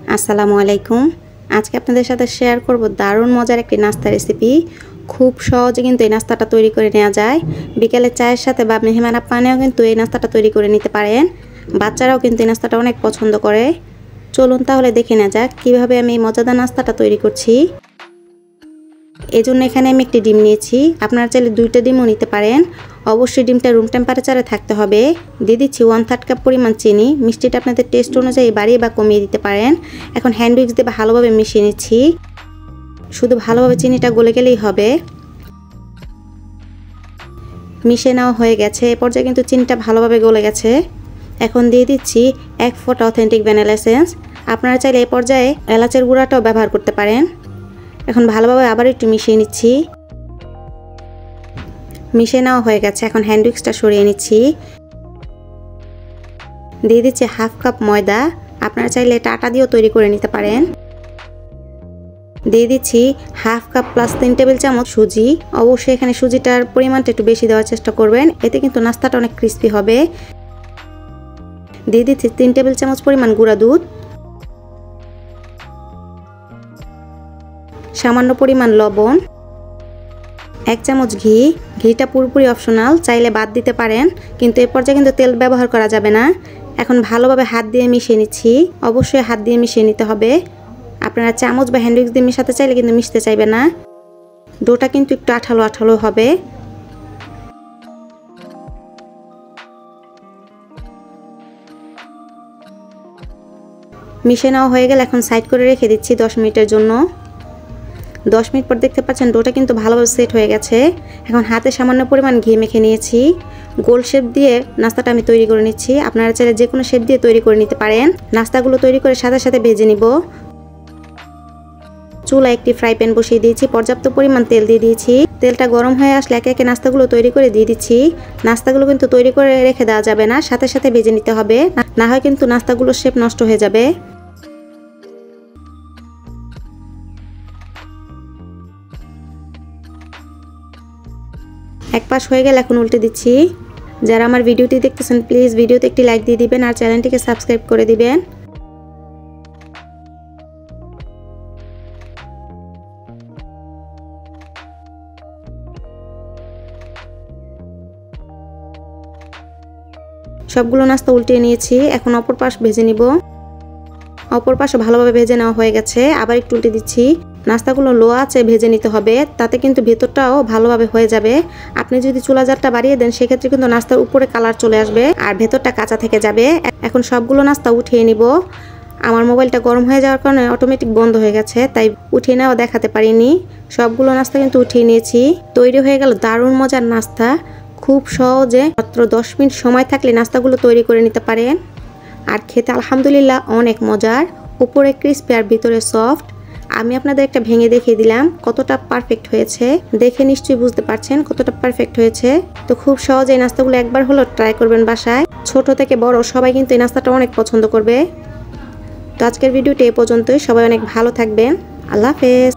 আসসালামু আলাইকুম। আজকে আপনাদের সাথে শেয়ার করব দারুণ মজার একটি নাস্তা রেসিপি। খুব সহজে কিন্তু এই নাস্তাটা তৈরি করে নেওয়া যায়। বিকেলে চায়ের সাথে বা মেহমান আপ্যায়নেও কিন্তু এই নাস্তাটা তৈরি করে নিতে পারেন। বাচ্চারাও কিন্তু এই নাস্তাটা অনেক পছন্দ করে। চলুন তাহলে দেখে নেওয়া যাক কীভাবে আমি এই মজাদার নাস্তাটা তৈরি করছি। এজন্য এখানে আমি একটি ডিম নিয়েছি। আপনারা চাইলে 2টা ডিমও নিতে পারেন। অবশ্যই ডিমটা রুম টেম্পারেচারে থাকতে হবে। দিয়ে দিচ্ছি 1/3 কাপ পরিমাণ চিনি। মিষ্টিটা আপনাদের টেস্ট অনুযায়ী বাড়িয়ে বা কমিয়ে দিতে পারেন। এখন হ্যান্ড উইক্স দিয়ে ভালোভাবে মিশিয়ে নিচ্ছি। শুধু ভালোভাবে চিনিটা গলে গেলেই হবে। মিশে নেওয়া হয়ে গেছে। এ পর্যায়ে কিন্তু চিনিটা ভালোভাবে গলে গেছে। এখন দিয়ে দিচ্ছি 1 ফোঁটা অথেন্টিক ভ্যানিলা এসেন্স। আপনারা চাইলে এই পর্যায়ে এলাচের গুঁড়াটাও ব্যবহার করতে পারেন। এখন ভালোভাবে আবার একটু মিশিয়ে নিচ্ছি। মিশিয়ে নেওয়া হয়ে গেছে। এখন হ্যান্ড উইক্সটা সরিয়ে নিচ্ছি। দিয়ে দিচ্ছি 1/2 কাপ ময়দা। আপনারা চাইলে এটা আটা দিয়েও তৈরি করে নিতে পারেন। দিয়ে দিচ্ছি 1/2 কাপ প্লাস 3 টেবিল চামচ সুজি। অবশ্যই এখানে সুজিটার পরিমাণটা একটু বেশি দেওয়ার চেষ্টা করবেন, এতে কিন্তু নাস্তাটা অনেক ক্রিস্পি হবে। দিয়ে দিচ্ছি 3 টেবিল চামচ পরিমাণ গুঁড়া দুধ, সামান্য পরিমাণ লবণ, 1 চামচ ঘি। ঘিটা পুরোপুরি অপশনাল, চাইলে বাদ দিতে পারেন, কিন্তু এ পর্যায়ে কিন্তু তেল ব্যবহার করা যাবে না। এখন ভালোভাবে হাত দিয়ে মিশিয়ে নিচ্ছি। অবশ্যই হাত দিয়ে মিশিয়ে নিতে হবে। আপনারা চামচ বা হ্যান্ড উইক্স দিয়ে মিশাতে চাইলে কিন্তু মিশতে চাইবে না। ডোটা কিন্তু একটু আঠালো আঠালো হবে। মিশে নেওয়া হয়ে গেলে এখন সাইড করে রেখে দিচ্ছি 10 মিনিটের জন্য। 10 মিনিট পর দেখতে পাচ্ছেন ডোটা কিন্তু ভালোভাবে সেট হয়ে গেছে। এখন হাতে সামান্য পরিমাণ ঘি মেখে নিয়েছি। গোল শেপ দিয়ে নাস্তাটা আমি তৈরি করে নিচ্ছি। আপনারা চাইলে যে কোনো শেপ দিয়ে তৈরি করে নিতে পারেন। নাস্তাগুলো তৈরি করে সাথে সাথে ভেজে নিব। চুলায় একটি ফ্রাই প্যান বসিয়ে দিয়েছি। পর্যাপ্ত পরিমাণ তেল দিয়ে দিয়েছি। তেলটা গরম হয়ে আসলে একে একে নাস্তাগুলো তৈরি করে দিয়ে দিচ্ছি। নাস্তাগুলো কিন্তু তৈরি করে রেখে দেওয়া যাবে না, সাথে সাথে ভেজে নিতে হবে, না হয় কিন্তু নাস্তাগুলোর শেপ নষ্ট হয়ে যাবে। এক পাশ হয়ে গেলে এখন উল্টে দিচ্ছি। যারা আমার ভিডিওটি দেখতেছেন প্লিজ ভিডিওতে একটি লাইক দিয়ে দিবেন আর চ্যানেলটিকে সাবস্ক্রাইব করে দিবেন। সবগুলো নাস্তা উল্টিয়ে নিয়েছি। এখন অপর পাশ ভেজে নিব। অপর পাশে ভালোভাবে ভেজে নেওয়া হয়ে গেছে। আবার একটু উল্টে দিচ্ছি। নাস্তাগুলো লো আঁচে ভেজে নিতে হবে, তাতে কিন্তু ভেতরটাও ভালোভাবে হয়ে যাবে। আপনি যদি চুলা জারটা বাড়িয়ে দেন সেক্ষেত্রে কিন্তু নাস্তার উপরে কালার চলে আসবে আর ভেতরটা কাঁচা থেকে যাবে। এখন সবগুলো নাস্তা উঠিয়ে নিব। আমার মোবাইলটা গরম হয়ে যাওয়ার কারণে অটোমেটিক বন্ধ হয়ে গেছে, তাই উঠিয়ে নেওয়া দেখাতে পারিনি। সবগুলো নাস্তা কিন্তু উঠিয়ে নিয়েছি। তৈরি হয়ে গেল দারুণ মজার নাস্তা। খুব সহজে মাত্র 10 মিনিট সময় থাকলে নাস্তাগুলো তৈরি করে নিতে পারেন। আর খেতে আলহামদুলিল্লাহ অনেক মজার। উপরে ক্রিস্পি আর ভিতরে সফট। আমি আপনাদের একটা ভেঙে দেখিয়ে দিলাম কতটা পারফেক্ট হয়েছে। দেখে নিশ্চয়ই বুঝতে পারছেন কতটা পারফেক্ট হয়েছে। তো খুব সহজে এই নাস্তাগুলো একবার হলো ট্রাই করবেন বাসায়। ছোট থেকে বড় সবাই কিন্তু এই নাস্তাটা অনেক পছন্দ করবে। তো আজকের ভিডিওটি এ পর্যন্তই। সবাই অনেক ভালো থাকবেন। আল্লাহ হাফেজ।